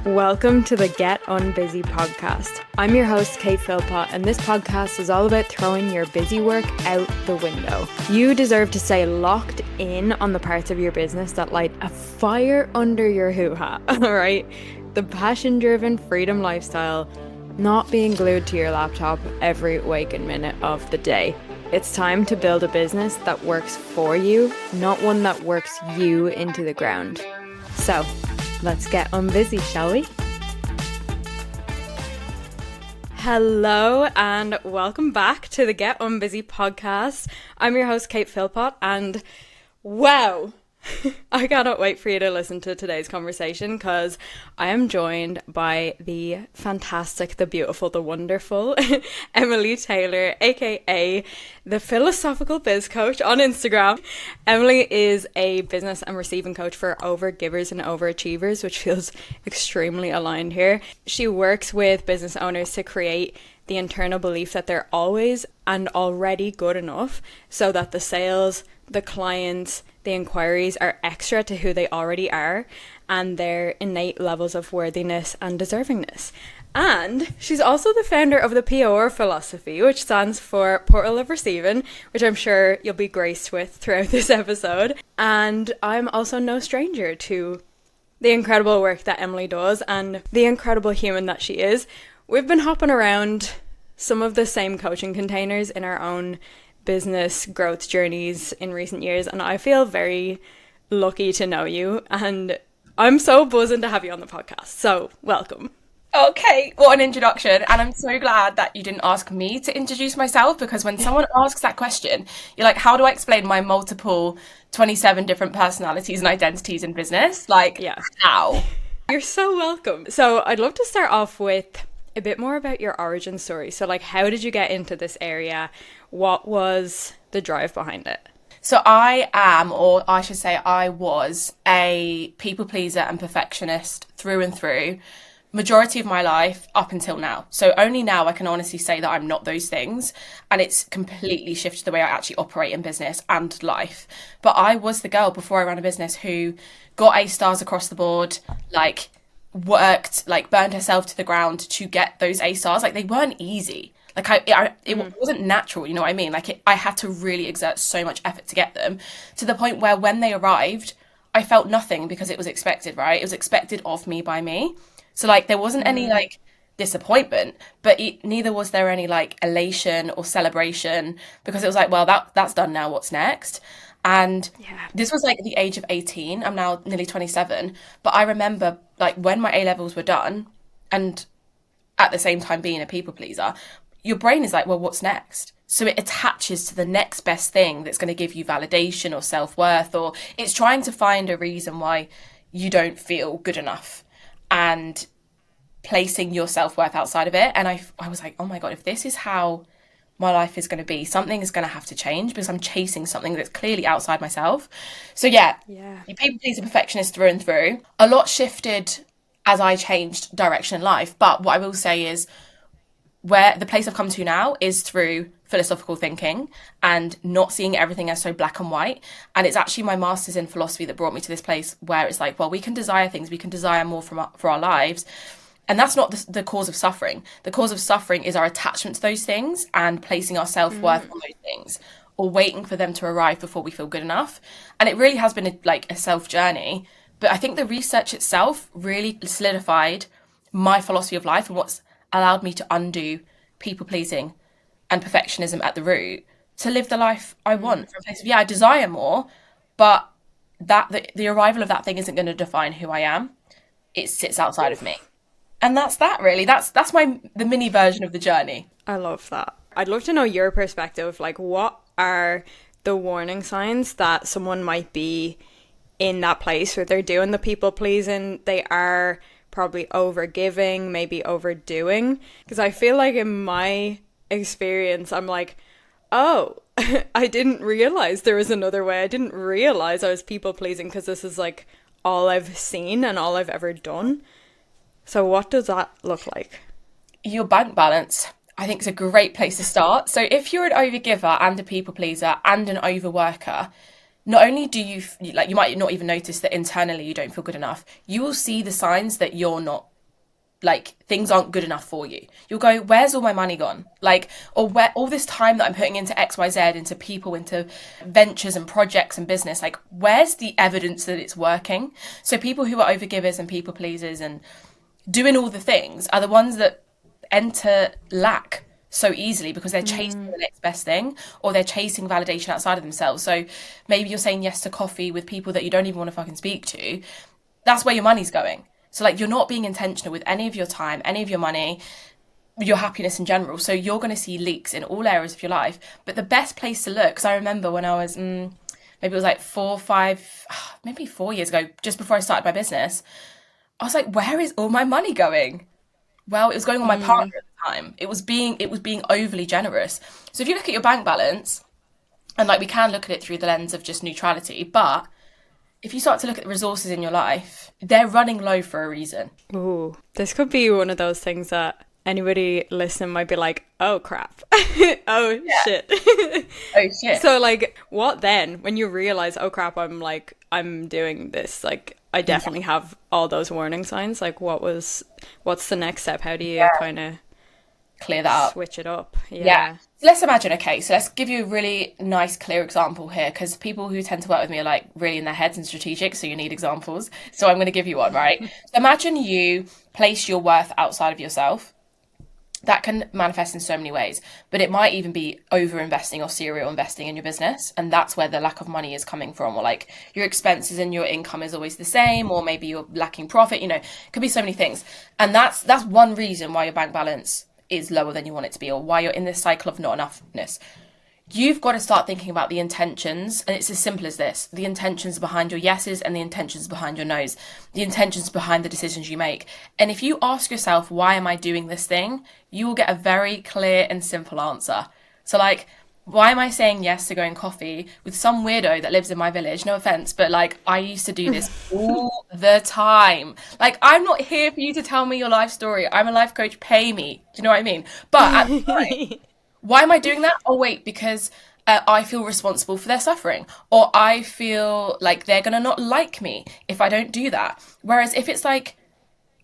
Welcome to the Get Unbusy Podcast. I'm your host, Kate Philpott, and this podcast is all about throwing your busy work out the window. You deserve to stay locked in on the parts of your business that light a fire under your hoo-ha, all right? The passion-driven freedom lifestyle, not being glued to your laptop every waking minute of the day. It's time to build a business that works for you, not one that works you into the ground. So, let's get unbusy, shall we? Hello and welcome back to the Get Unbusy Podcast. I'm your host, Kate Philpott, and wow, I cannot wait for you to listen to today's conversation because I am joined by the fantastic, the beautiful, the wonderful Emily Taylor, aka the Philosophical Biz Coach on Instagram. Emily is a business and receiving coach for overgivers and overachievers, which feels extremely aligned here. She works with business owners to create the internal belief that they're always and already good enough so that the sales, the clients, the inquiries are extra to who they already are and their innate levels of worthiness and deservingness. And she's also the founder of the POR philosophy, which stands for Portal of Receiving, which I'm sure you'll be graced with throughout this episode. And I'm also no stranger to the incredible work that Emily does and the incredible human that she is. We've been hopping around some of the same coaching containers in our own business growth journeys in recent years, and I feel very lucky to know you, and I'm so buzzing to have you on the podcast, so welcome. Okay, what an introduction, and I'm so glad that you didn't ask me to introduce myself, because when someone asks that question, you're like, how do I explain my multiple 27 different personalities and identities in business? How? You're so welcome. So I'd love to start off with a bit more about your origin story. So how did you get into this area? What was the drive behind it? So I am, or I should say I was, a people pleaser and perfectionist through and through, majority of my life up until now. So only now I can honestly say that I'm not those things, and it's completely shifted the way I actually operate in business and life. But I was the girl before I ran a business who got A stars across the board, worked, burned herself to the ground to get those A stars. They weren't easy. It wasn't natural, you know what I mean? I had to really exert so much effort to get them, to the point where when they arrived, I felt nothing because it was expected, right? It was expected of me by me. So there wasn't any disappointment, but neither was there any elation or celebration, because it was well, that's done now, what's next? And This was the age of 18. I'm now nearly 27, but I remember when my A levels were done, and at the same time being a people pleaser, your brain is well, what's next? So it attaches to the next best thing that's going to give you validation or self-worth, or it's trying to find a reason why you don't feel good enough and placing your self-worth outside of it. And I was oh my God, if this is how my life is going to be, something is going to have to change, because I'm chasing something that's clearly outside myself. So you people pleaser, perfectionist through and through. A lot shifted as I changed direction in life. But what I will say is, where the place I've come to now is through philosophical thinking and not seeing everything as so black and white. And it's actually my master's in philosophy that brought me to this place where it's we can desire things, we can desire more for our lives. And that's not the cause of suffering. The cause of suffering is our attachment to those things and placing our self-worth on those things, or waiting for them to arrive before we feel good enough. And it really has been a self journey. But I think the research itself really solidified my philosophy of life and what's allowed me to undo people pleasing and perfectionism at the root, to live the life I want, from a place of, I desire more, but the arrival of that thing isn't going to define who I am. It sits outside of me. And that's that, really. That's the mini version of the journey. I love that. I'd love to know your perspective. What are the warning signs that someone might be in that place where they're doing the people pleasing, they are probably overgiving, maybe overdoing? Because I feel in my experience, I'm oh, I didn't realize there was another way. I didn't realize I was people pleasing because this is all I've seen and all I've ever done. So what does that look like? Your bank balance, I think, is a great place to start. So if you're an overgiver and a people pleaser and an overworker, not only do you might not even notice that internally you don't feel good enough, you will see the signs that you're not like things aren't good enough for you. You'll go, where's all my money gone? Like, or where all this time that I'm putting into XYZ, into people, into ventures and projects and business, like where's the evidence that it's working? So people who are overgivers and people pleasers and doing all the things are the ones that enter lack so easily because they're chasing the next best thing, or they're chasing validation outside of themselves. So maybe you're saying yes to coffee with people that you don't even want to fucking speak to. That's where your money's going. So like, you're not being intentional with any of your time, any of your money, your happiness in general. So you're going to see leaks in all areas of your life. But the best place to look, because I remember when I was maybe it was like 4 years ago, just before I started my business, I was like, where is all my money going? Well, it was going on my partner at the time. It was being overly generous. So if you look at your bank balance, and like we can look at it through the lens of just neutrality, but if you start to look at the resources in your life, they're running low for a reason. Ooh, this could be one of those things that anybody listening might be like, oh crap. Oh shit. Oh shit. So like, what then when you realize, oh crap, I'm doing this, like I definitely have all those warning signs. Like what's the next step? How do you kind of clear that up, switch it up? Yeah. Let's imagine, okay, so let's give you a really nice, clear example here, because people who tend to work with me are like really in their heads and strategic, so you need examples. So I'm going to give you one, right? So imagine you place your worth outside of yourself. That can manifest in so many ways, but it might even be over investing or serial investing in your business. And that's where the lack of money is coming from, or like your expenses and your income is always the same, or maybe you're lacking profit, it could be so many things. And that's one reason why your bank balance is lower than you want it to be, or why you're in this cycle of not enoughness. You've got to start thinking about the intentions, and it's as simple as this: the intentions behind your yeses and the intentions behind your nos, the intentions behind the decisions you make. And if you ask yourself, why am I doing this thing, you will get a very clear and simple answer. So like, why am I saying yes to going coffee with some weirdo that lives in my village? No offense, but like, I used to do this all the time. Like, I'm not here for you to tell me your life story. I'm a life coach, pay me. Do you know what I mean? But at the time, why am I doing that? Oh, wait, because I feel responsible for their suffering, or I feel like they're going to not like me if I don't do that. Whereas if it's like,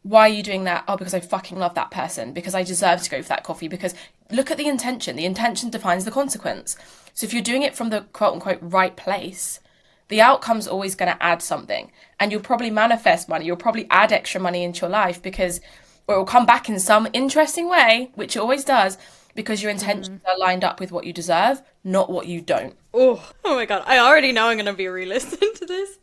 why are you doing that? Oh, because I fucking love that person, because I deserve to go for that coffee, because look at the intention. The intention defines the consequence. So if you're doing it from the quote unquote right place, the outcome's always going to add something, and you'll probably manifest money. You'll probably add extra money into your life or it will come back in some interesting way, which it always does, because your intentions are lined up with what you deserve, not what you don't. Oh my God. I already know I'm going to be re-listening to this.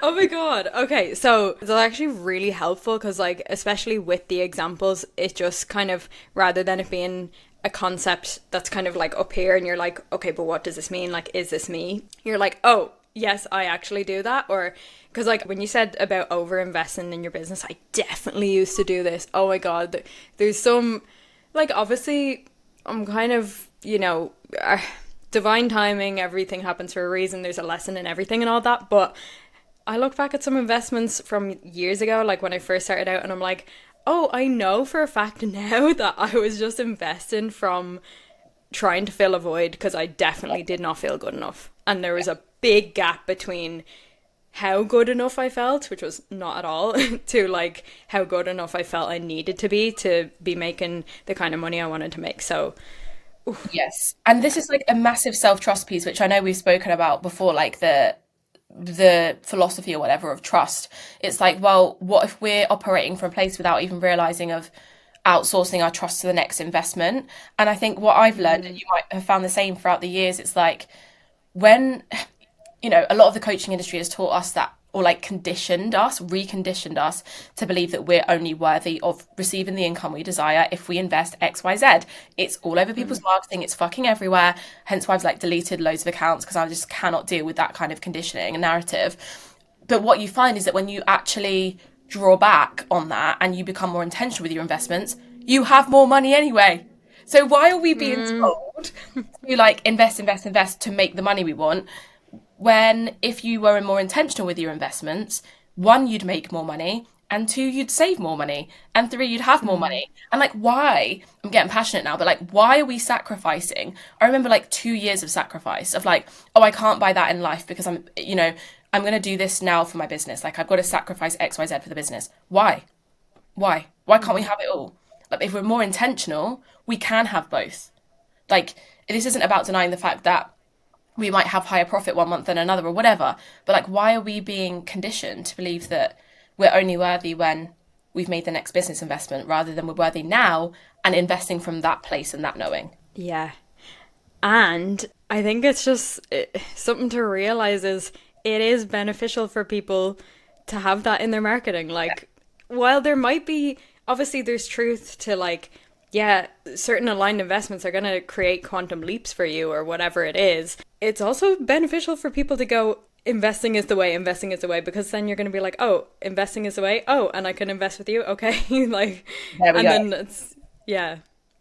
Oh my God. Okay. So it's actually really helpful because like, especially with the examples, it just kind of, rather than it being a concept that's kind of like up here and you're like, okay, but what does this mean? Like, is this me? You're like, oh, yes, I actually do that. Or because like when you said about over investing in your business, I definitely used to do this. Oh my God. There's some, like, obviously I'm kind of, divine timing, everything happens for a reason, there's a lesson in everything and all that, but I look back at some investments from years ago, like when I first started out, and I'm like, oh, I know for a fact now that I was just investing from trying to fill a void because I definitely did not feel good enough, and there was a big gap between how good enough I felt, which was not at all, to like how good enough I felt I needed to be making the kind of money I wanted to make. So oof. Yes. And this is like a massive self-trust piece, which I know we've spoken about before, like the philosophy or whatever of trust. It's like, well, what if we're operating from a place without even realizing of outsourcing our trust to the next investment? And I think what I've learned, and you might have found the same throughout the years, it's like when a lot of the coaching industry has taught us that, or like reconditioned us to believe that we're only worthy of receiving the income we desire if we invest XYZ. It's all over people's marketing. It's fucking everywhere. Hence why I've like deleted loads of accounts, because I just cannot deal with that kind of conditioning and narrative. But what you find is that when you actually draw back on that and you become more intentional with your investments, you have more money anyway. So why are we being told to like invest to make the money we want, when if you were more intentional with your investments, 1, you'd make more money, and 2, you'd save more money, and 3, you'd have more money. And like, why? I'm getting passionate now, but like, why are we sacrificing? I remember like 2 years of sacrifice of like, oh, I can't buy that in life because I'm going to do this now for my business. Like, I've got to sacrifice XYZ for the business. Why? Why can't we have it all? Like, if we're more intentional, we can have both. Like, this isn't about denying the fact that we might have higher profit one month than another or whatever, but like, why are we being conditioned to believe that we're only worthy when we've made the next business investment, rather than we're worthy now and investing from that place and that knowing? Yeah. And I think it's just something to realize is it is beneficial for people to have that in their marketing. Like, while there might be, obviously there's truth to like, yeah, certain aligned investments are going to create quantum leaps for you or whatever it is. It's also beneficial for people to go, investing is the way, because then you're going to be like, oh, investing is the way. Oh, and I can invest with you. Okay. Like, and then it's, yeah.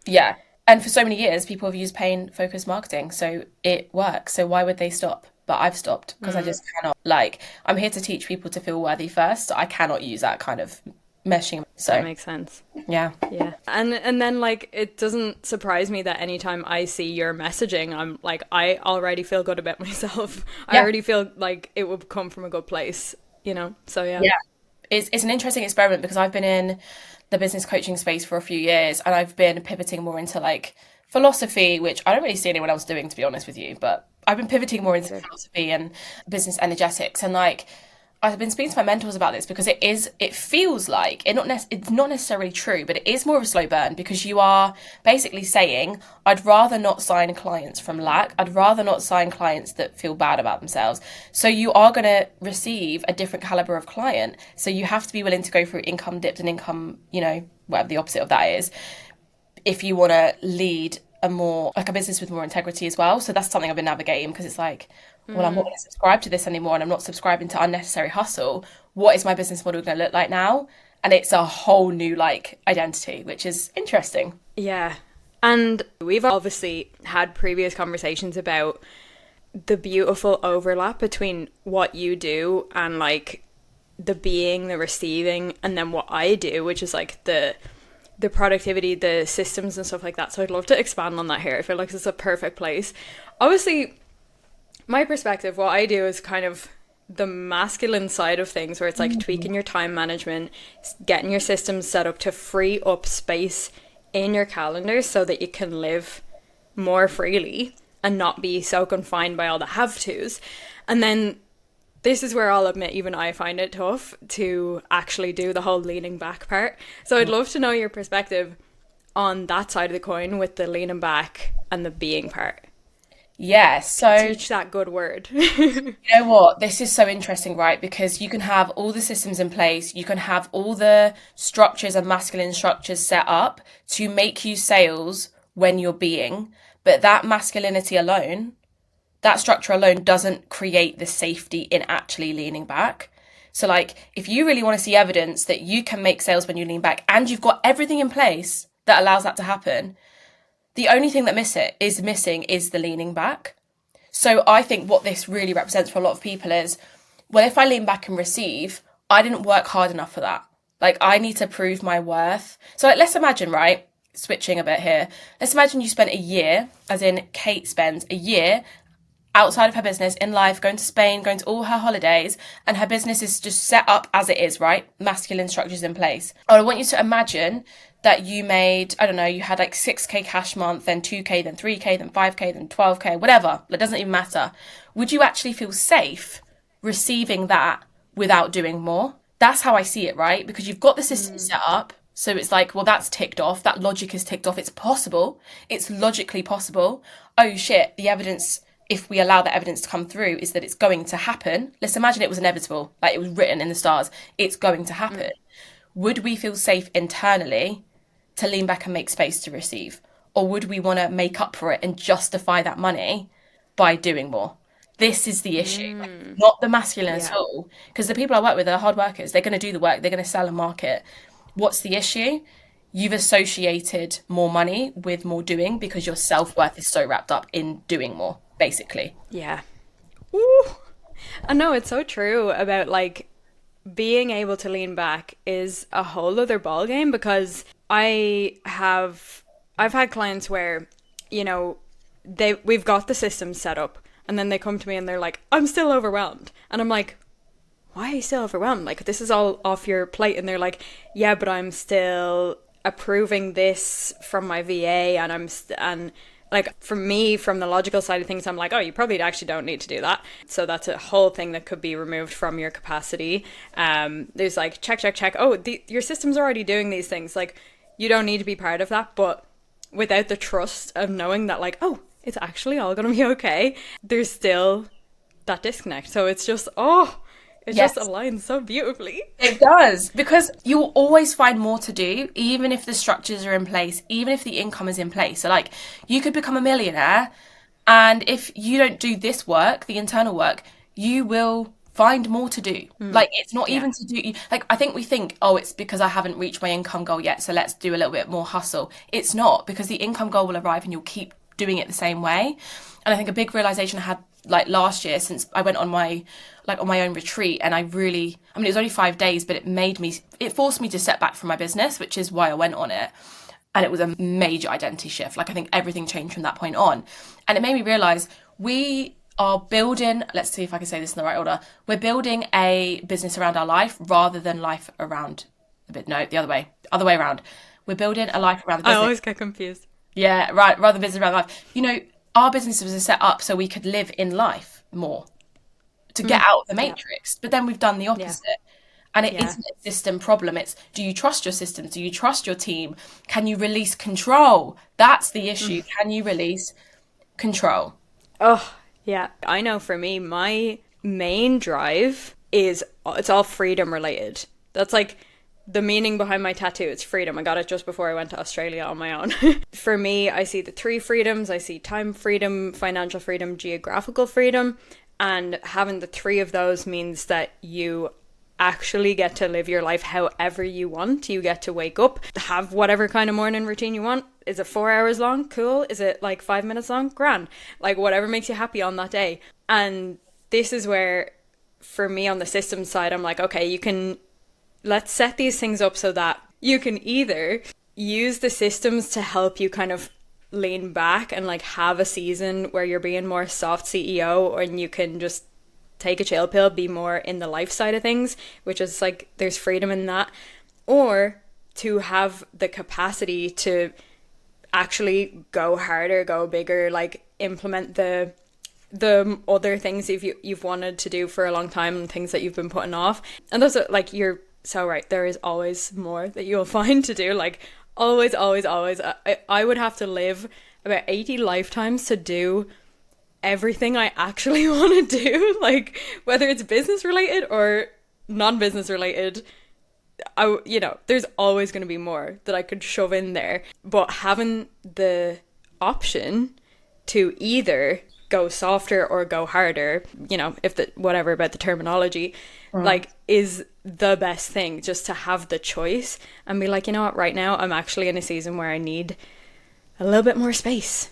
Yeah. And for so many years, people have used pain-focused marketing, so it works. So why would they stop? But I've stopped because I just cannot, like, I'm here to teach people to feel worthy first. I cannot use that kind of meshing. So that makes sense. Yeah. Yeah. And then, like, it doesn't surprise me that anytime I see your messaging, I'm like, I already feel good about myself. I already feel like it would come from a good place, you know? So, yeah. Yeah. It's an interesting experiment because I've been in the business coaching space for a few years, and I've been pivoting more into like philosophy, which I don't really see anyone else doing, to be honest with you, but I've been pivoting more into philosophy and business energetics. And like, I've been speaking to my mentors about this because it feels like it's not necessarily true, but it is more of a slow burn, because you are basically saying, I'd rather not sign clients from lack. I'd rather not sign clients that feel bad about themselves. So you are going to receive a different caliber of client. So you have to be willing to go through income dips and income, you know, whatever the opposite of that is, if you want to lead a business with more integrity as well. So that's something I've been navigating, because it's like, well, I'm not going to subscribe to this anymore, and I'm not subscribing to unnecessary hustle. What is my business model going to look like now? And it's a whole new like identity, which is interesting. Yeah. And we've obviously had previous conversations about the beautiful overlap between what you do and like the being, the receiving, and then what I do, which is like the productivity, the systems and stuff like that. So I'd love to expand on that here. I feel like it's a perfect place. Obviously, my perspective, what I do is kind of the masculine side of things, where it's like tweaking your time management, getting your systems set up to free up space in your calendar so that you can live more freely and not be so confined by all the have-tos. And then this is where I'll admit even I find it tough to actually do the whole leaning back part. So I'd love to know your perspective on that side of the coin with the leaning back and the being part. Yeah, so teach that good word. You know what? This is so interesting, right? Because you can have all the systems in place, you can have all the structures and masculine structures set up to make you sales when you're being, but that masculinity alone, that structure alone doesn't create the safety in actually leaning back. So like, if you really want to see evidence that you can make sales when you lean back and you've got everything in place that allows that to happen, the only thing that missing is the leaning back. So I think what this really represents for a lot of people is, well, if I lean back and receive, I didn't work hard enough for that. Like, I need to prove my worth. So like, let's imagine, right, switching a bit here. Let's imagine you spent a year, as in Kate spends a year outside of her business, in life, going to Spain, going to all her holidays, and her business is just set up as it is, right? Masculine structures in place. I want you to imagine that you made, I don't know, you had like 6K cash month, then 2K, then 3K, then 5K, then 12K, whatever. It doesn't even matter. Would you actually feel safe receiving that without doing more? That's how I see it, right? Because you've got the system set up. So it's like, well, that's ticked off. That logic is ticked off. It's possible. It's logically possible. Oh shit, the evidence, if we allow that evidence to come through, is that it's going to happen. Let's imagine it was inevitable, like it was written in the stars. It's going to happen. Would we feel safe internally to lean back and make space to receive? Or would we want to make up for it and justify that money by doing more? This is the issue, not the masculine at all. Because the people I work with are hard workers. They're going to do the work. They're going to sell and market. What's the issue? You've associated more money with more doing because your self-worth is so wrapped up in doing more, basically. Yeah. Ooh. I know, it's so true about like being able to lean back is a whole other ballgame, because I've had clients where, you know, we've got the system set up and then they come to me and they're like, I'm still overwhelmed. And I'm like, why are you still overwhelmed? Like, this is all off your plate. And they're like, yeah, but I'm still approving this from my VA, and and like, for me, from the logical side of things, I'm like, oh, you probably actually don't need to do that. So that's a whole thing that could be removed from your capacity. There's like, check. Oh, your system's already doing these things. Like, you don't need to be part of that. But without the trust of knowing that, like, oh, it's actually all going to be okay, there's still that disconnect. So it's just, it just aligns so beautifully. It does, because you'll always find more to do, even if the structures are in place, even if the income is in place. So like, you could become a millionaire, and if you don't do this work, the internal work, you will find more to do. Like, it's not even to do, like, I think we think, oh, it's because I haven't reached my income goal yet, so let's do a little bit more hustle. It's not, because the income goal will arrive and you'll keep doing it the same way. And I think a big realization I had like last year, since I went on my own retreat, and it was only 5 days, but it forced me to step back from my business, which is why I went on it. And it was a major identity shift. Like, I think everything changed from that point on. And it made me realize we are building, let's see if I can say this in the right order, we're building a business around our life rather than life around the other way around. We're building a life around the business. I always get confused. Yeah, right, rather than business around life. You know, our businesses are set up so we could live in life more, to get out of the matrix. But then we've done the opposite. And it isn't a system problem. It's, do you trust your systems? Do you trust your team? Can you release control? That's the issue. Can you release control? Oh, yeah. I know for me, my main drive is, it's all freedom related. That's like the meaning behind my tattoo. It's freedom. I got it just before I went to Australia on my own. For me, I see the 3 freedoms. I see time freedom, financial freedom, geographical freedom. And having the 3 of those means that you actually get to live your life however you want. You get to wake up, have whatever kind of morning routine you want. Is it 4 hours long? Cool. Is it like 5 minutes long? Grand. Like, whatever makes you happy on that day. And this is where, for me, on the systems side, I'm like, okay, let's set these things up so that you can either use the systems to help you kind of lean back and like have a season where you're being more soft CEO, and you can just take a chill pill, be more in the life side of things, which is like, there's freedom in that. Or to have the capacity to actually go harder, go bigger, like implement the other things you've wanted to do for a long time, and things that you've been putting off. And those are like, you're so right, there is always more that you'll find to do. Like, always. I would have to live about 80 lifetimes to do everything I actually want to do, like whether it's business related or non-business related. There's always going to be more that I could shove in there. But having the option to either go softer or go harder, whatever about the terminology, like, is the best thing, just to have the choice and be like, you know what, right now I'm actually in a season where I need a little bit more space,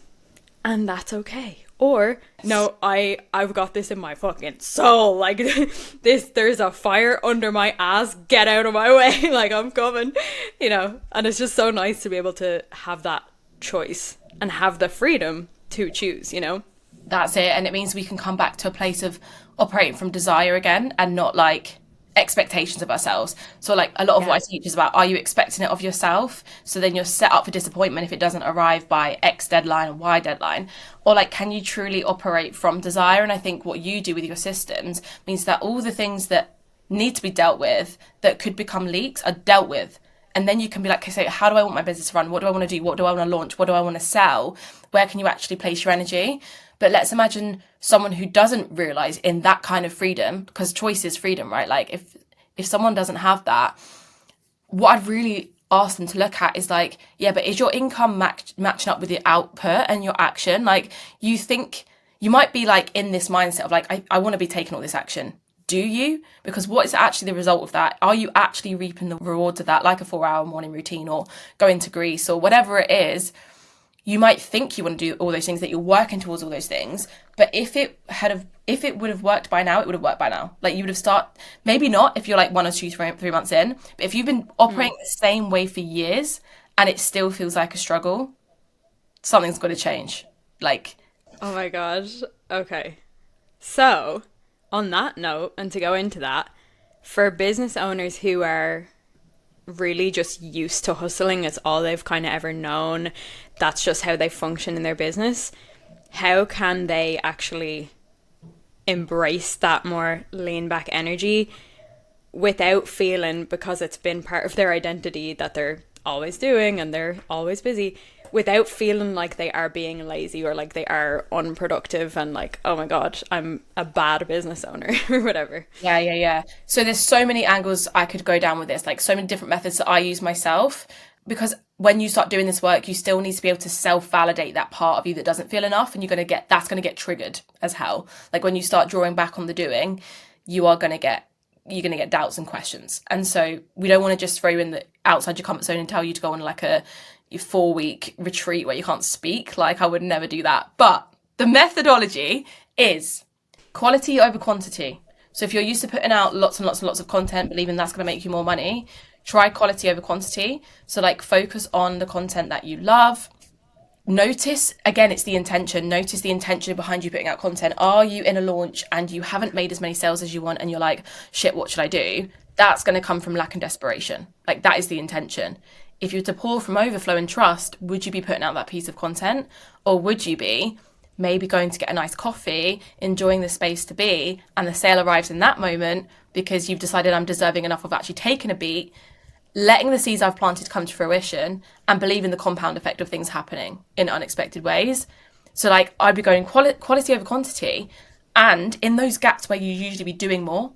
and that's okay. Or, no, I've got this in my fucking soul, like, there's a fire under my ass, get out of my way, like, I'm coming, and it's just so nice to be able to have that choice and have the freedom to choose, That's it. And it means we can come back to a place of operating from desire again, and not like expectations of ourselves. So like, a lot of what I teach is about, are you expecting it of yourself? So then you're set up for disappointment if it doesn't arrive by X deadline or Y deadline. Or like, can you truly operate from desire? And I think what you do with your systems means that all the things that need to be dealt with, that could become leaks, are dealt with. And then you can be like, okay, so how do I want my business to run? What do I want to do? What do I want to launch? What do I want to sell? Where can you actually place your energy? But let's imagine someone who doesn't realize in that kind of freedom, because choice is freedom, right? Like, if someone doesn't have that, what I'd really ask them to look at is like, yeah, but is your income matching up with your output and your action? Like, you think you might be like in this mindset of like, I want to be taking all this action. Do you? Because what is actually the result of that? Are you actually reaping the rewards of that, like a 4-hour morning routine or going to Greece or whatever it is? You might think you want to do all those things, that you're working towards all those things. But if it would have worked by now, it would have worked by now. Like, you would have started, maybe not if you're like 1 or 2, 3 months in, but if you've been operating the same way for years and it still feels like a struggle, something's got to change. Like, oh my God. Okay. So, on that note, and to go into that, for business owners who are really just used to hustling, it's all they've kind of ever known, that's just how they function in their business, how can they actually embrace that more lean back energy without feeling, because it's been part of their identity that they're always doing and they're always busy, without feeling like they are being lazy or like they are unproductive and like, oh my god, I'm a bad business owner or whatever. Yeah. So there's so many angles I could go down with this, like so many different methods that I use myself, because when you start doing this work, you still need to be able to self-validate that part of you that doesn't feel enough, and that's going to get triggered as hell. Like when you start drawing back on the doing, you're going to get doubts and questions. And so we don't want to just throw you in the outside your comfort zone and tell you to go on like a 4-week retreat where you can't speak. Like I would never do that. But the methodology is quality over quantity. So if you're used to putting out lots and lots and lots of content, believing that's going to make you more money, try quality over quantity. So like focus on the content that you love. Notice, again, it's the intention. Notice the intention behind you putting out content. Are you in a launch and you haven't made as many sales as you want and you're like, shit, what should I do? That's going to come from lack and desperation. Like that is the intention. If you're to pour from overflow and trust, would you be putting out that piece of content? Or would you be maybe going to get a nice coffee, enjoying the space to be, and the sale arrives in that moment because you've decided I'm deserving enough of actually taking a beat, letting the seeds I've planted come to fruition, and believe in the compound effect of things happening in unexpected ways. So like I'd be going quality over quantity, and in those gaps where you usually be doing more,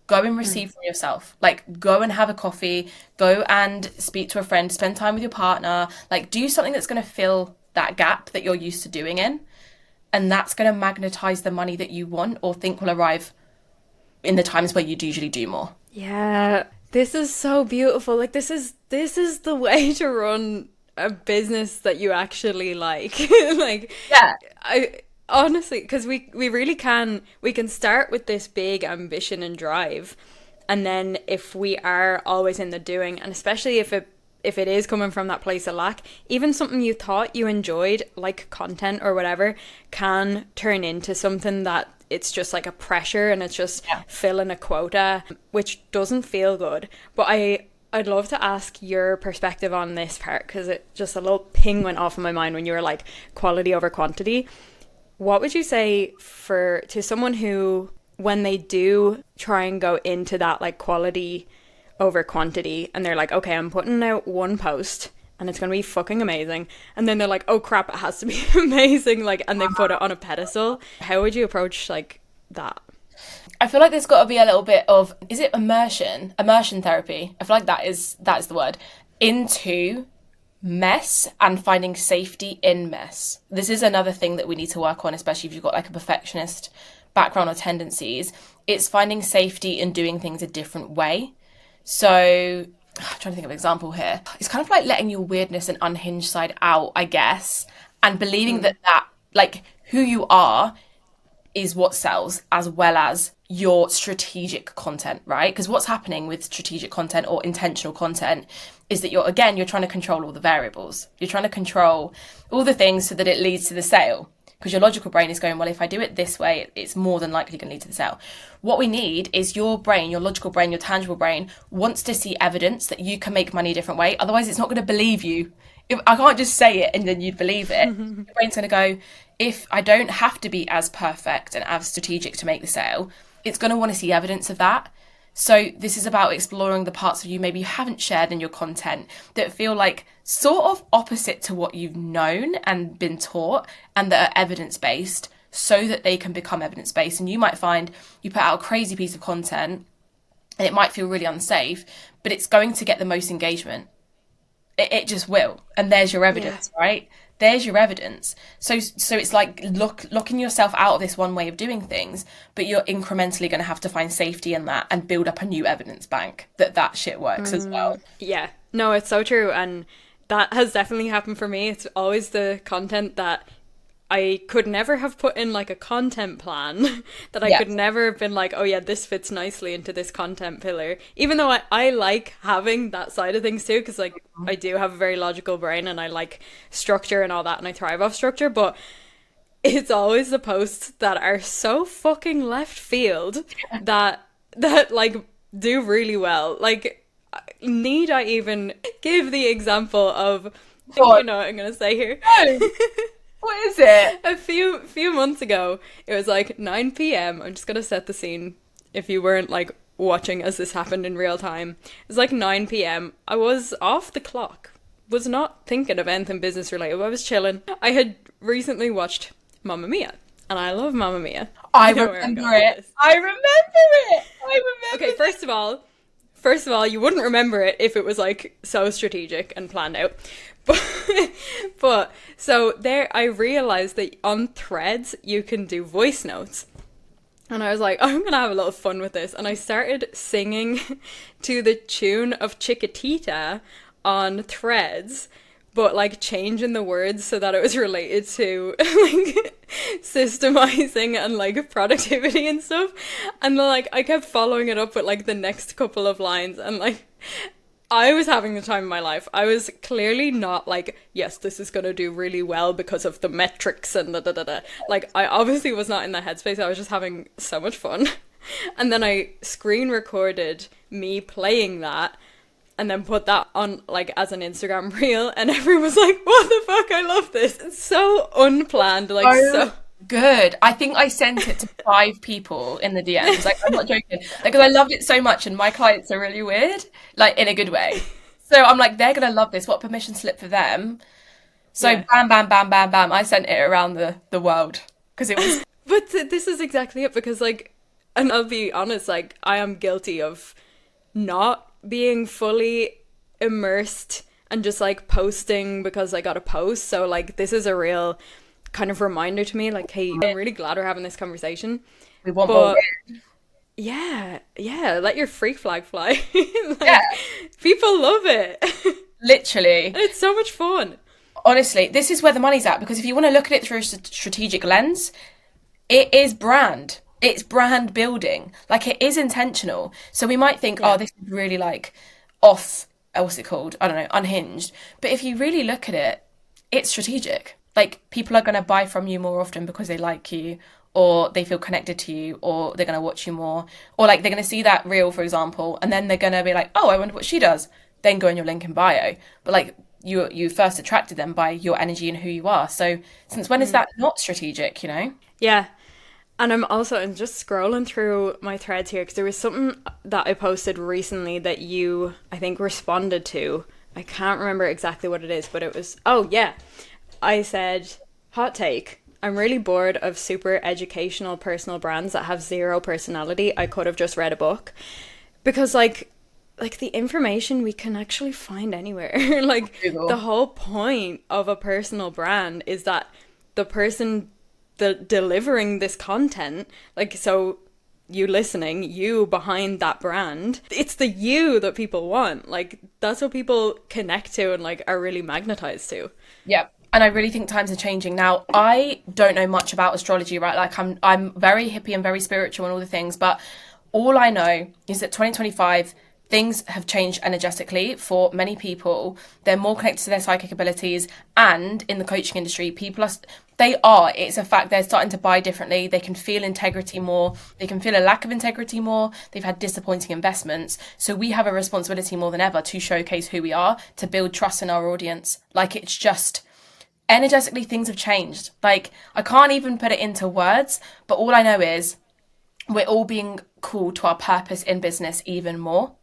go and receive from yourself. Like go and have a coffee, go and speak to a friend, spend time with your partner, like do something that's going to fill that gap that you're used to doing in. And that's going to magnetize the money that you want or think will arrive in the times where you'd usually do more. Yeah, this is so beautiful. Like this is the way to run a business that you actually like. Like, yeah, I honestly, because we really can start with this big ambition and drive, and then if we are always in the doing, and especially if it is coming from that place of lack, even something you thought you enjoyed, like content or whatever, can turn into something that it's just like a pressure and it's just filling a quota, which doesn't feel good. But I'd love to ask your perspective on this part, because it just a little ping went off in my mind when you were like quality over quantity. What would you say to someone who, when they do try and go into that like quality over quantity, and they're like, okay, I'm putting out one post and it's going to be fucking amazing, and then they're like, oh crap, it has to be amazing, like, and they put it on a pedestal. How would you approach like that? I feel like there's got to be a little bit of, is it immersion therapy? I feel like that is the word, into mess and finding safety in mess. This is another thing that we need to work on, especially if you've got like a perfectionist background or tendencies. It's finding safety in doing things a different way. So I'm trying to think of an example here. It's kind of like letting your weirdness and unhinged side out, I guess, and believing that like who you are is what sells, as well as your strategic content, right? Because what's happening with strategic content or intentional content is that you're trying to control all the variables. You're trying to control all the things so that it leads to the sale. Because your logical brain is going, well, if I do it this way, it's more than likely going to lead to the sale. What we need is your brain, your logical brain, your tangible brain wants to see evidence that you can make money a different way. Otherwise, it's not going to believe you. If I can't just say it and then you'd believe it. Your brain's going to go, if I don't have to be as perfect and as strategic to make the sale, it's going to want to see evidence of that. So this is about exploring the parts of you maybe you haven't shared in your content that feel like sort of opposite to what you've known and been taught, and that are evidence-based, so that they can become evidence-based. And you might find you put out a crazy piece of content and it might feel really unsafe, but it's going to get the most engagement. It just will. And there's your evidence, right? There's your evidence. So it's like locking yourself out of this one way of doing things, but you're incrementally going to have to find safety in that and build up a new evidence bank that shit works as well. Yeah, no, it's so true. And that has definitely happened for me. It's always the content that I could never have put in like a content plan, that I could never have been like, oh yeah, this fits nicely into this content pillar. Even though I like having that side of things too, because like I do have a very logical brain and I like structure and all that, and I thrive off structure, but it's always the posts that are so fucking left field that like do really well. Like, need I even give the example of, you know what I'm going to say here? No. What is it? A few months ago, it was like 9 p.m. I'm just going to set the scene if you weren't like watching as this happened in real time. It was like 9 p.m. I was off the clock, was not thinking of anything business related. I was chilling. I had recently watched Mamma Mia, and I love Mamma Mia. I remember it. Okay, first of all, you wouldn't remember it if it was like so strategic and planned out. But so there, I realized that on Threads you can do voice notes. And I was like, I'm going to have a little fun with this. And I started singing to the tune of Chiquitita on Threads, but like changing the words so that it was related to like systemizing and like productivity and stuff. And then like I kept following it up with like the next couple of lines, and like I was having the time of my life. I was clearly not like, yes, this is going to do really well because of the metrics and da. Like, I obviously was not in that headspace. I was just having so much fun. And then I screen recorded me playing that and then put that on, like, as an Instagram reel. And everyone was like, what the fuck? I love this. It's so unplanned. Like, so good. I think I sent it to 5 people in the DMs. Like, I'm not joking. Like, 'cause I loved it so much, and my clients are really weird, like in a good way. So I'm like, they're gonna love this. What permission slip for them? So yeah. Bam. I sent it around the world because it was. But this is exactly it, because like, and I'll be honest, like I am guilty of not being fully immersed and just like posting because I got a post. So like, this is a real kind of reminder to me, like, hey, I'm really glad we're having this conversation. We want more. Yeah, let your freak flag fly. Like, yeah, people love it. Literally. And it's so much fun. Honestly, this is where the money's at, because if you want to look at it through a strategic lens, it is brand. It's brand building. Like, it is intentional. So we might think, oh, this is really like off, what's it called? I don't know, unhinged. But if you really look at it, it's strategic. Like, people are going to buy from you more often because they like you, or they feel connected to you, or they're going to watch you more, or like they're going to see that reel, for example, and then they're going to be like, oh, I wonder what she does. Then go in your link in bio. But like, you first attracted them by your energy and who you are. So since when is that not strategic, you know? Yeah. And I'm just scrolling through my threads here, because there was something that I posted recently that you, I think, responded to. I can't remember exactly what it is, but it was, oh yeah. I said, hot take, I'm really bored of super educational personal brands that have zero personality. I could have just read a book. Because like the information we can actually find anywhere. Like, Google. The whole point of a personal brand is that the person delivering this content, like, so you listening, you behind that brand, it's the you that people want. Like, that's what people connect to and like are really magnetized to. Yeah. And I really think times are changing now. I don't know much about astrology, right? Like, I'm very hippie and very spiritual and all the things, but all I know is that 2025, things have changed energetically for many people. They're more connected to their psychic abilities, and in the coaching industry, it's a fact, they're starting to buy differently. They can feel integrity more. They can feel a lack of integrity more. They've had disappointing investments. So we have a responsibility more than ever to showcase who we are, to build trust in our audience. Like, it's just, energetically, things have changed. Like, I can't even put it into words, but all I know is we're all being called to our purpose in business even more.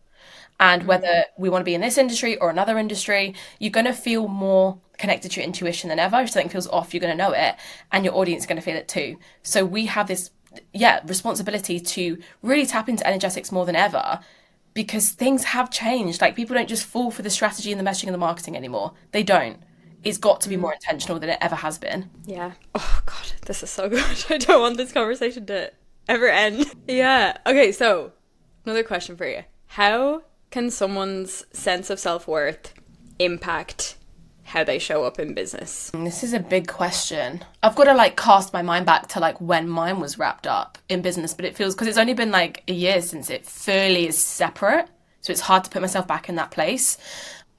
And whether we want to be in this industry or another industry, you're going to feel more connected to your intuition than ever. If something feels off, you're going to know it, and your audience is going to feel it too. So we have this, responsibility to really tap into energetics more than ever, because things have changed. Like, people don't just fall for the strategy and the messaging and the marketing anymore. They don't. It's got to be more intentional than it ever has been. Yeah. Oh God, this is so good. I don't want this conversation to ever end. Yeah. Okay, so another question for you. How can someone's sense of self-worth impact how they show up in business? This is a big question. I've got to like cast my mind back to like when mine was wrapped up in business, but it feels, because it's only been like a year since it fully is separate, so it's hard to put myself back in that place.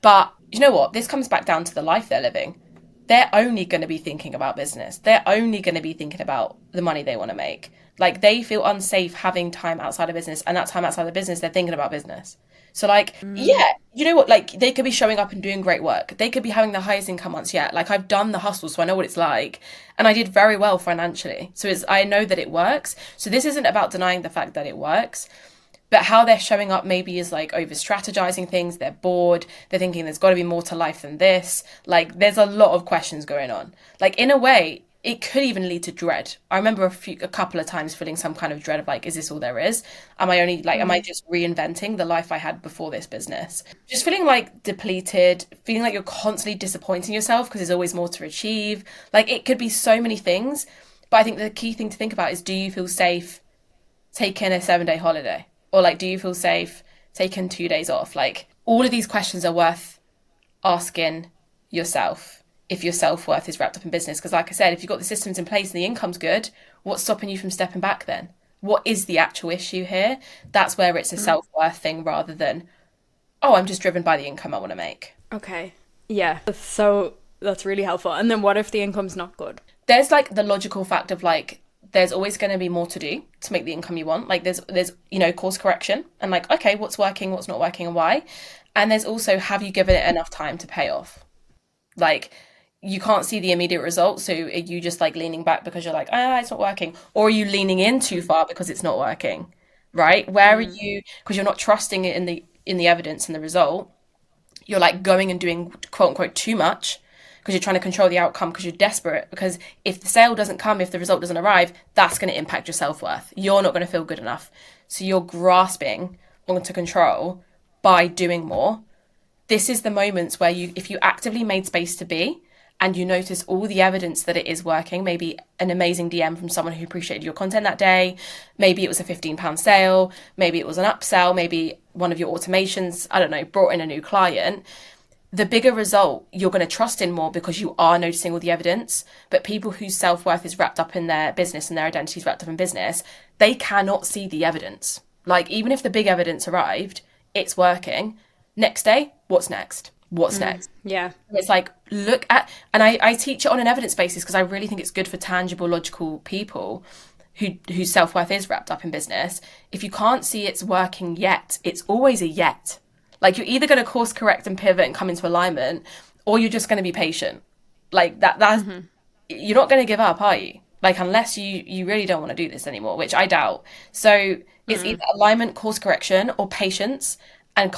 But you know what? This comes back down to the life they're living. they're only going to be thinking about business. They're only going to be thinking about the money they want to make. Like, they feel unsafe having time outside of business, and that time outside of business, they're thinking about business. So, like, yeah, you know what? Like, they could be showing up and doing great work. They could be having the highest income months yet. Like, I've done the hustle, so I know what it's like. And I did very well financially. So I know that it works. So this isn't about denying the fact that it works. But how they're showing up maybe is like over strategizing things. They're bored. They're thinking there's got to be more to life than this. Like, there's a lot of questions going on. Like, in a way, it could even lead to dread. I remember a couple of times feeling some kind of dread of like, is this all there is? Am I just reinventing the life I had before this business? Just feeling like depleted, feeling like you're constantly disappointing yourself because there's always more to achieve. Like, it could be so many things. But I think the key thing to think about is, do you feel safe taking a 7-day holiday? Or like, do you feel safe taking 2 days off? Like, all of these questions are worth asking yourself if your self-worth is wrapped up in business. Because like I said, if you've got the systems in place and the income's good, what's stopping you from stepping back then? What is the actual issue here? That's where it's a self-worth thing rather than, oh, I'm just driven by the income I want to make. Okay. Yeah. So that's really helpful. And then what if the income's not good? There's like the logical fact of like, there's always going to be more to do to make the income you want. Like there's, you know, course correction and like, okay, what's working, what's not working and why? And there's also, have you given it enough time to pay off? Like, you can't see the immediate results. So are you just like leaning back because you're like, it's not working? Or are you leaning in too far because it's not working? Right? Where are you? Because you're not trusting it in the evidence and the result. You're like going and doing quote unquote too much because you're trying to control the outcome because you're desperate. Because if the sale doesn't come, if the result doesn't arrive, that's going to impact your self-worth. You're not going to feel good enough. So you're grasping onto control by doing more. This is the moments where if you actively made space to be, and you notice all the evidence that it is working, maybe an amazing DM from someone who appreciated your content that day, maybe it was a £15 sale, maybe it was an upsell, maybe one of your automations, I don't know, brought in a new client, the bigger result you're going to trust in more because you are noticing all the evidence. But people whose self-worth is wrapped up in their business and their identity is wrapped up in business, they cannot see the evidence. Like, even if the big evidence arrived, it's working. Next day, what's next? What's next? Yeah. It's like, look at, and I teach it on an evidence basis because I really think it's good for tangible, logical people whose self-worth is wrapped up in business. If you can't see it's working yet, it's always a yet. Like, you're either going to course correct and pivot and come into alignment, or you're just going to be patient. Like that's you're not going to give up, are you? Like, unless you really don't want to do this anymore, which I doubt. So it's either alignment, course correction, or patience. And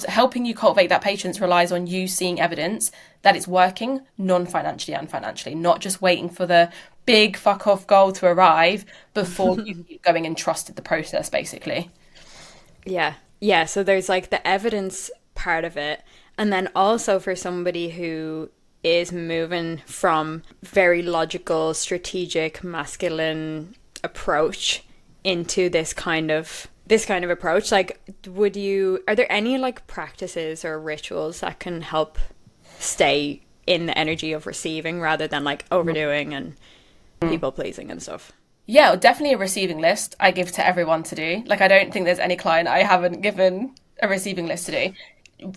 helping you cultivate that patience relies on you seeing evidence that it's working non-financially and financially, not just waiting for the big fuck off goal to arrive before you keep going and trusted the process, basically. Yeah. So there's like the evidence part of it. And then also for somebody who is moving from very logical, strategic, masculine approach into this kind of approach, like, are there any like practices or rituals that can help stay in the energy of receiving rather than like overdoing and people pleasing and stuff? Yeah, definitely a receiving list I give to everyone to do. Like, I don't think there's any client I haven't given a receiving list to do.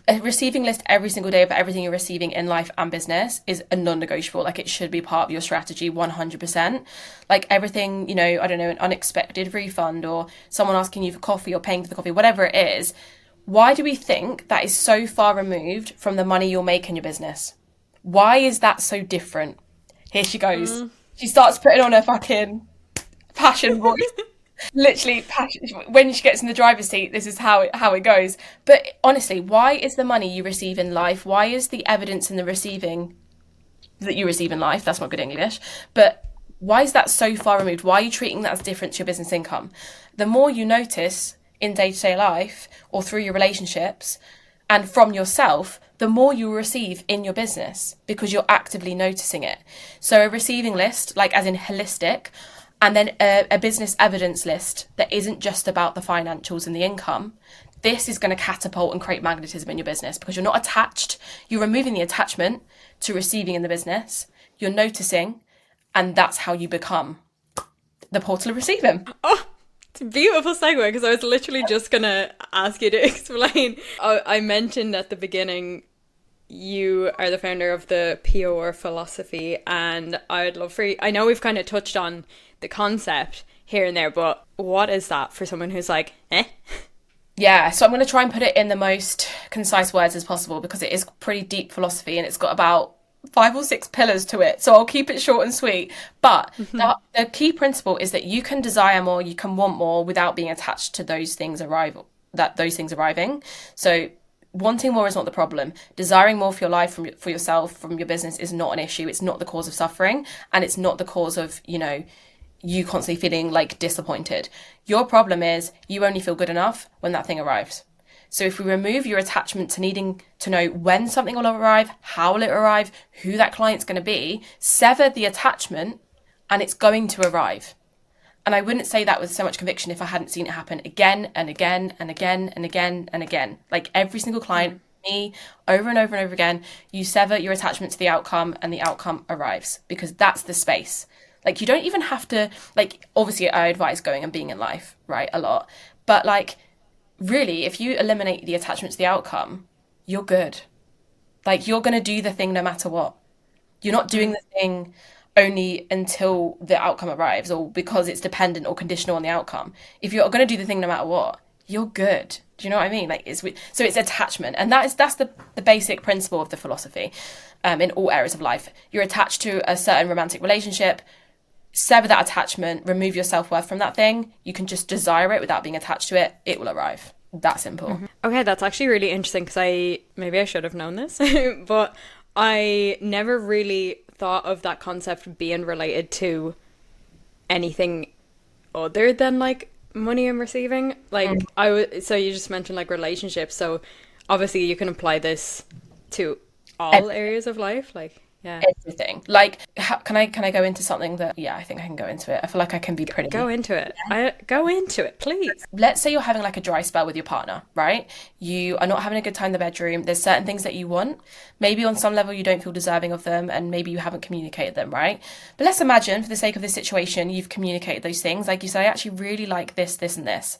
A receiving list every single day of everything you're receiving in life and business is a non-negotiable. Like, it should be part of your strategy 100%. Like, everything, you know, I don't know, an unexpected refund or someone asking you for coffee or paying for the coffee, whatever it is. Why do we think that is so far removed from the money you'll make in your business? Why is that so different? Here she goes. She starts putting on her fucking passion voice. Literally, when she gets in the driver's seat, this is how it goes. But honestly, why is the money you receive in life, why is the evidence in the receiving that you receive in life, that's not good English, but why is that so far removed? Why are you treating that as different to your business income? The more you notice in day-to-day life or through your relationships and from yourself, the more you will receive in your business because you're actively noticing it. So a receiving list, like as in holistic, and then a business evidence list that isn't just about the financials and the income. This is going to catapult and create magnetism in your business because you're not attached. You're removing the attachment to receiving in the business. You're noticing, and that's how you become the portal of receiving. Oh, it's a beautiful segue because I was literally just going to ask you to explain. I mentioned at the beginning you are the founder of the POR philosophy, and I would love for you, I know we've kind of touched on the concept here and there, but what is that for someone who's like, eh? Yeah, so I'm going to try and put it in the most concise words as possible because it is pretty deep philosophy and it's got about 5 or 6 pillars to it. So I'll keep it short and sweet. But the key principle is that you can desire more, you can want more without being attached to those things arriving. So wanting more is not the problem. Desiring more for your life, for yourself, from your business is not an issue. It's not the cause of suffering, and it's not the cause of, you constantly feeling like disappointed. Your problem is you only feel good enough when that thing arrives. So if we remove your attachment to needing to know when something will arrive, how will it arrive, who that client's going to be, sever the attachment and it's going to arrive. And I wouldn't say that with so much conviction if I hadn't seen it happen again and again and again and again and again. Like every single client, me, over and over and over again, you sever your attachment to the outcome and the outcome arrives because that's the space. Like you don't even have to, like, obviously I advise going and being in life, right, a lot. But like, really, if you eliminate the attachment to the outcome, you're good. Like you're going to do the thing no matter what. You're not doing the thing only until the outcome arrives or because it's dependent or conditional on the outcome. If you're going to do the thing no matter what, you're good. Do you know what I mean? Like so it's attachment. And that's the basic principle of the philosophy in all areas of life. You're attached to a certain romantic relationship. Sever that attachment, remove your self-worth from that thing. You can just desire it without being attached to it. It will arrive. That simple. Okay, that's actually really interesting because maybe I should have known this, but I never really thought of that concept being related to anything other than like money I'm receiving. Like so you just mentioned like relationships. So obviously you can apply this to all areas of life. Like, yeah. Everything. Like, can I go into something that, yeah, I think I can go into it. I feel like I can be pretty. Go into it. Go into it, please. Let's say you're having like a dry spell with your partner, right? You are not having a good time in the bedroom. There's certain things that you want. Maybe on some level you don't feel deserving of them and maybe you haven't communicated them, right? But let's imagine for the sake of this situation, you've communicated those things. Like you say, I actually really like this, this, and this.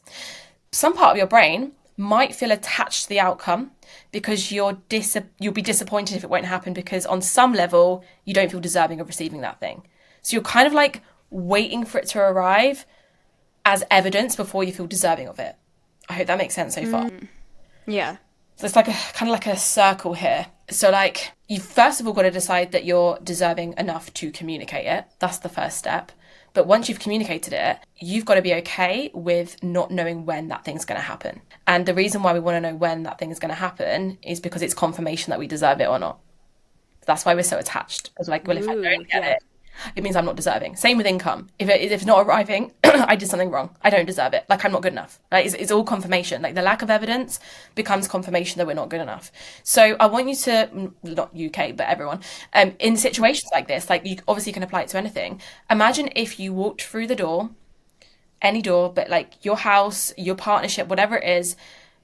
Some part of your brain might feel attached to the outcome because you'll be disappointed if it won't happen because on some level you don't feel deserving of receiving that thing. So you're kind of like waiting for it to arrive as evidence before you feel deserving of it. I hope that makes sense so far. Yeah. So it's like kind of like a circle here. So like you first of all got to decide that you're deserving enough to communicate it. That's the first step. But once you've communicated it, you've got to be okay with not knowing when that thing's going to happen. And the reason why we want to know when that thing is going to happen is because it's confirmation that we deserve it or not. That's why we're so attached. Because like, well, if I don't get it, it means I'm not deserving. Same with income. If it's not arriving, I did something wrong. I don't deserve it. Like I'm not good enough. Right? It's all confirmation. Like the lack of evidence becomes confirmation that we're not good enough. So I want you to, not UK, but everyone, in situations like this, like you obviously can apply it to anything. Imagine if you walked through the door, any door, but like your house, your partnership, whatever it is,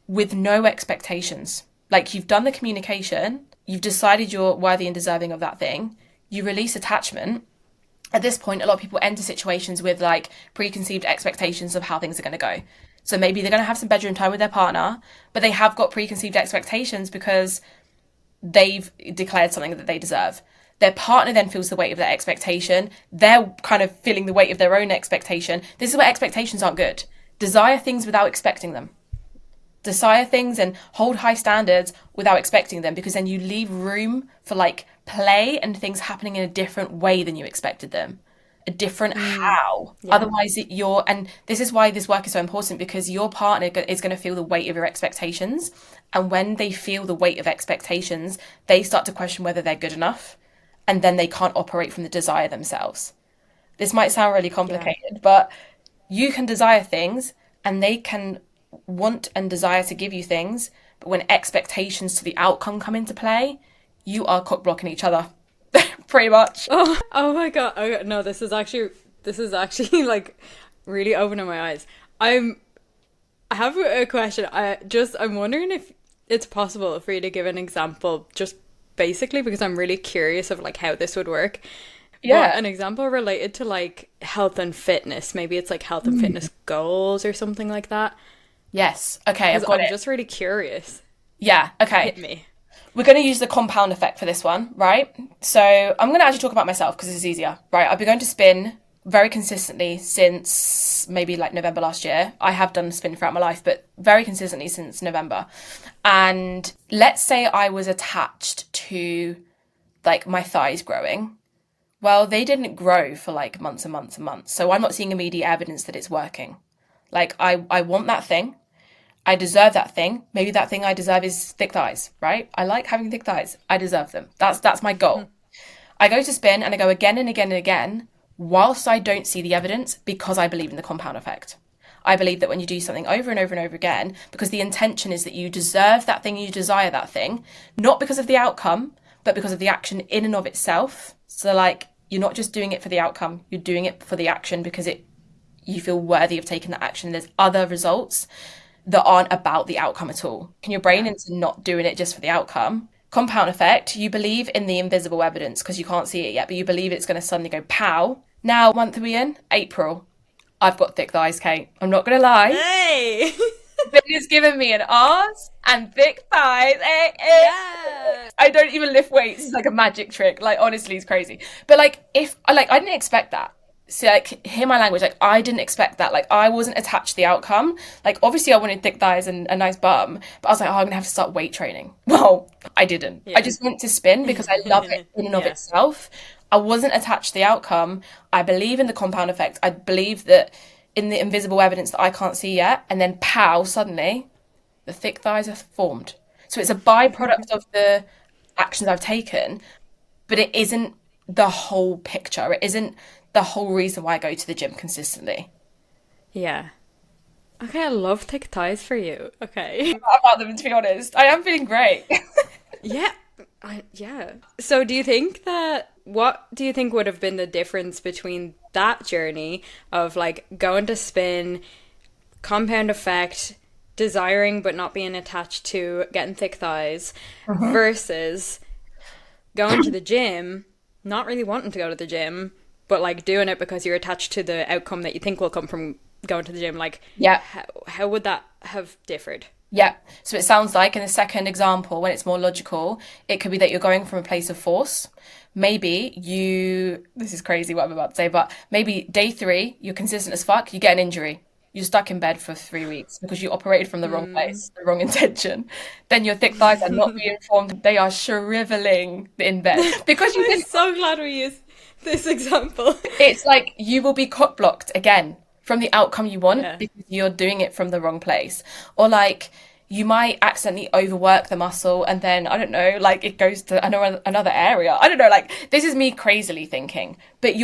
with no expectations. Like you've done the communication, you've decided you're worthy and deserving of that thing, you release attachment. At this point, a lot of people enter situations with like preconceived expectations of how things are going to go. So maybe they're going to have some bedroom time with their partner, but they have got preconceived expectations because they've declared something that they deserve. Their partner then feels the weight of their expectation. They're kind of feeling the weight of their own expectation. This is where expectations aren't good. Desire things without expecting them. Desire things and hold high standards without expecting them, because then you leave room for like play and things happening in a different way than you expected them. A different how. Yeah. Otherwise and this is why this work is so important, because your partner is going to feel the weight of your expectations. And when they feel the weight of expectations, they start to question whether they're good enough. And then they can't operate from the desire themselves. This might sound really complicated, but you can desire things and they can want and desire to give you things. But when expectations to the outcome come into play, you are cock blocking each other. Pretty much. Oh my god. No, this is actually like really opening my eyes. I have a question. I'm wondering if it's possible for you to give an example, just basically because I'm really curious of like how this would work. Yeah. But an example related to like health and fitness. Maybe it's like health and fitness goals or something like that. Yes. Okay, I've got it. I'm just really curious. Yeah, okay. Hit me. We're going to use the compound effect for this one, right? So I'm going to actually talk about myself because this is easier, right? I've been going to spin very consistently since maybe like November last year. I have done spin throughout my life, but very consistently since November. And let's say I was attached to like my thighs growing. Well, they didn't grow for like months and months and months. So I'm not seeing immediate evidence that it's working. Like I want that thing. I deserve that thing. Maybe that thing I deserve is thick thighs, right? I like having thick thighs. I deserve them. That's my goal. I go to spin and I go again and again and again whilst I don't see the evidence because I believe in the compound effect. I believe that when you do something over and over and over again, because the intention is that you deserve that thing, you desire that thing, not because of the outcome, but because of the action in and of itself. So like, you're not just doing it for the outcome, you're doing it for the action because you feel worthy of taking that action. There's other results that aren't about the outcome at all. Can your brain into not doing it just for the outcome? Compound effect, you believe in the invisible evidence because you can't see it yet, but you believe it's going to suddenly go pow. Now, what month are we in? April. I've got thick thighs, Kate. I'm not going to lie. Hey! It's given me an arse and thick thighs. Yeah. I don't even lift weights. It's like a magic trick. Like, honestly, it's crazy. But like, I didn't expect that. So like, hear my language. Like, I didn't expect that. Like, I wasn't attached to the outcome. Like, obviously I wanted thick thighs and a nice bum, but I was like, oh, I'm gonna have to start weight training. Well, I didn't. I just went to spin because I love it in and of itself. I wasn't attached to the outcome. I believe in the compound effect. I believe that in the invisible evidence that I can't see yet, and then pow, suddenly the thick thighs are formed. So it's a byproduct of the actions I've taken, but it isn't the whole picture. It isn't the whole reason why I go to the gym consistently. Yeah. Okay, I love thick thighs for you. Okay. I'm not about them, to be honest. I am feeling great. Yeah. Yeah. So what do you think would have been the difference between that journey of like going to spin, compound effect, desiring but not being attached to getting thick thighs, versus going to the gym, not really wanting to go to the gym, but like doing it because you're attached to the outcome that you think will come from going to the gym? Like, yeah, how would that have differed? Yeah. So it sounds like in the second example, when it's more logical, it could be that you're going from a place of force. Maybe this is crazy what I'm about to say, but maybe day 3, you're consistent as fuck, you get an injury. You're stuck in bed for 3 weeks because you operated from the wrong place, the wrong intention. Then your thick thighs are not being formed. They are shriveling in bed. Because I'm so glad we used this example. It's like you will be cock blocked again from the outcome you want because you're doing it from the wrong place. Or like you might accidentally overwork the muscle and then, I don't know, like it goes to another area. I don't know, like this is me crazily thinking. But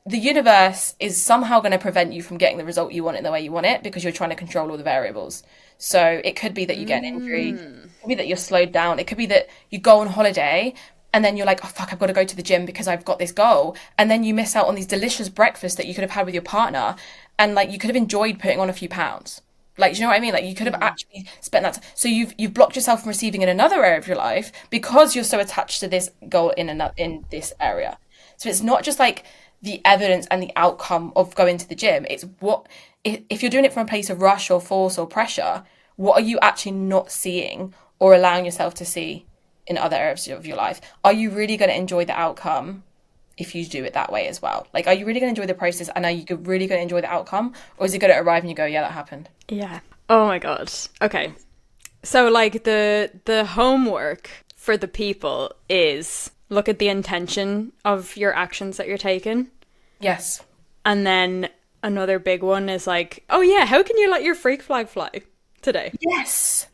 the universe is somehow going to prevent you from getting the result you want in the way you want it because you're trying to control all the variables. So it could be that you get an injury. It could be that you're slowed down. It could be that you go on holiday and then you're like, oh, fuck, I've got to go to the gym because I've got this goal. And then you miss out on these delicious breakfasts that you could have had with your partner. And like, you could have enjoyed putting on a few pounds. Like, do you know what I mean? Like, you could have actually spent that. So you've blocked yourself from receiving in another area of your life because you're so attached to this goal in this area. So it's not just like the evidence and the outcome of going to the gym. It's if you're doing it from a place of rush or force or pressure, what are you actually not seeing or allowing yourself to see in other areas of your life? Are you really going to enjoy the outcome if you do it that way as well? Like, are you really going to enjoy the process and are you really going to enjoy the outcome? Or is it going to arrive and you go, yeah, that happened? Yeah. Oh my God. Okay. So like the homework for the people is look at the intention of your actions that you're taking. Yes. And then another big one is like, oh yeah, how can you let your freak flag fly today? Yes.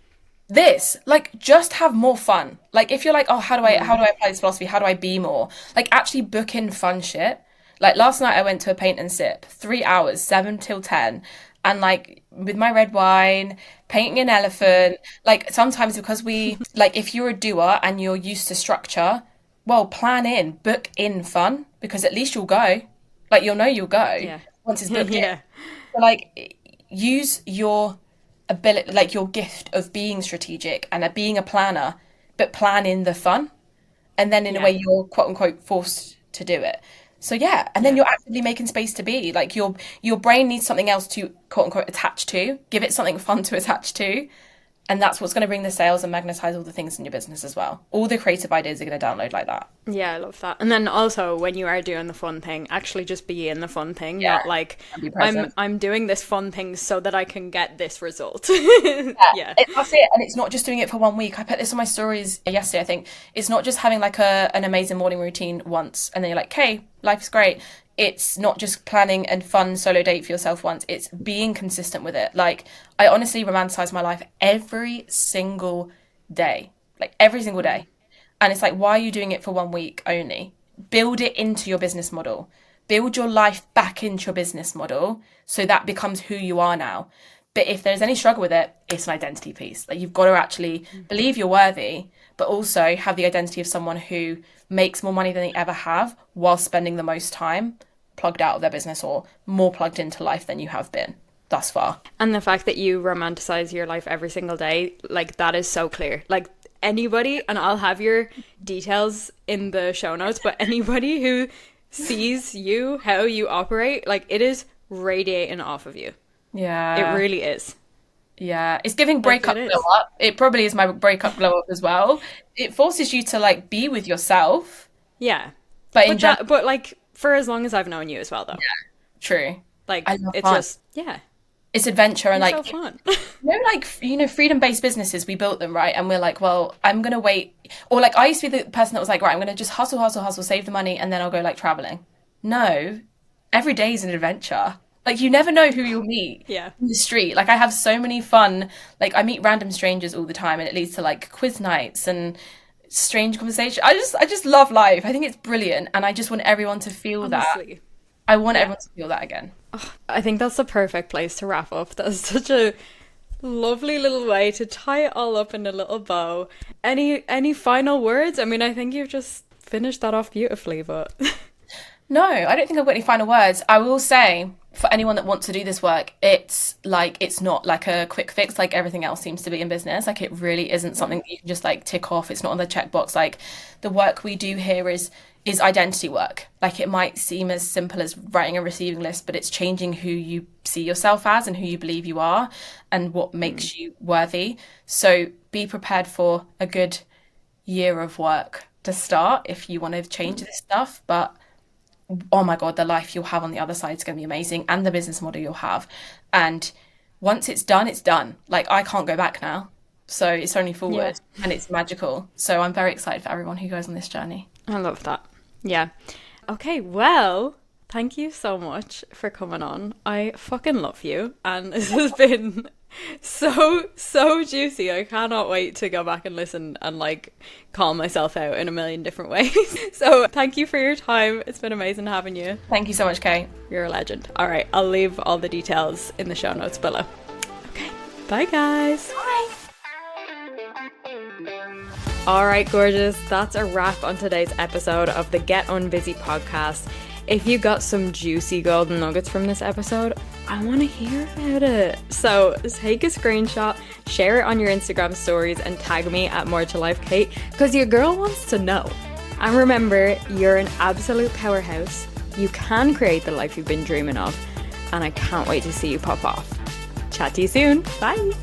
Like, just have more fun. Like, if you're like, oh, how do I apply this philosophy? How do I be more? Like, actually book in fun shit. Like, last night I went to a paint and sip, 3 hours, 7 till 10. And like, with my red wine, painting an elephant. Like, sometimes because if you're a doer and you're used to structure, well, book in fun, because at least you'll go. Like, you'll know you'll go once it's booked in. So, like, use your ability, like your gift of being strategic and being a planner, but plan in the fun, and then in a way you're quote unquote forced to do it. So then you're actively making space to be. Like, your brain needs something else to quote unquote attach to. Give it something fun to attach to, And that's what's going to bring the sales and magnetize all the things in your business as well. All the creative ideas are going to download like that. Yeah, I love that. And then also when you are doing the fun thing, actually just be in the fun thing, not like I'm doing this fun thing so that I can get this result. Yeah. That's it. And it's not just doing it for 1 week. I put this on my stories yesterday, I think. It's not just having like an amazing morning routine once and then you're like, okay, life's great. It's not just planning and fun solo date for yourself once. It's being consistent with it. Like, I honestly romanticize my life every single day. Like, every single day. And it's like, why are you doing it for 1 week only? Build it into your business model. Build your life back into your business model so that becomes who you are now. But if there's any struggle with it, it's an identity piece. Like, you've got to actually believe you're worthy, but also have the identity of someone who makes more money than they ever have while spending the most time plugged out of their business or more plugged into life than you have been thus far. And the fact that you romanticize your life every single day, like, that is so clear. Like, anybody, and I'll have your details in the show notes, but anybody who sees you, how you operate, like, it is radiating off of you. Yeah. It really is. Yeah, it's giving breakup glow up. It probably is my breakup glow up as well. It forces you to like be with yourself. Yeah. But like for as long as I've known you as well, though. Yeah, true. Like, it's fun. Just, yeah. It's adventure and it's so fun. Freedom-based businesses, we built them, right? And we're like, well, I'm going to wait. Or like, I used to be the person that was like, right, I'm going to just hustle, save the money, and then I'll go like traveling. No, every day is an adventure. Like, you never know who you'll meet in the street. Like, I have so many fun, like, I meet random strangers all the time, and it leads to like quiz nights and strange conversation. I just love life. I think it's brilliant, and I just want everyone to feel that. I want everyone to feel that again. Oh, I think that's the perfect place to wrap up. That's such a lovely little way to tie it all up in a little bow. Any final words? I mean, I think you've just finished that off beautifully, but no, I don't think I've got any final words. I will say, for anyone that wants to do this work, it's not like a quick fix like everything else seems to be in business. Like, it really isn't something that you can just like tick off. It's not on the checkbox. Like, the work we do here is identity work. Like, it might seem as simple as writing a receiving list, but it's changing who you see yourself as and who you believe you are and what makes you worthy. So be prepared for a good year of work to start if you want to change this stuff. But oh my God, the life you'll have on the other side is going to be amazing, and the business model you'll have. And once it's done, it's done. Like, I can't go back now. So it's only forward and it's magical. So I'm very excited for everyone who goes on this journey. I love that. Yeah. Okay, well, thank you so much for coming on. I fucking love you. And this has been so juicy. I cannot wait to go back and listen and like call myself out in a million different ways. So thank you for your time. It's been amazing having you. Thank you so much, Kate. You're a legend. All right, I'll leave all the details in the show notes below. Okay, bye guys. Bye. All right, gorgeous. That's a wrap on today's episode of the Get Unbusy podcast. If you got some juicy golden nuggets from this episode, I want to hear about it. So take a screenshot, share it on your Instagram stories, and tag me at More to Life Kate, because your girl wants to know. And remember, you're an absolute powerhouse. You can create the life you've been dreaming of, and I can't wait to see you pop off. Chat to you soon. Bye.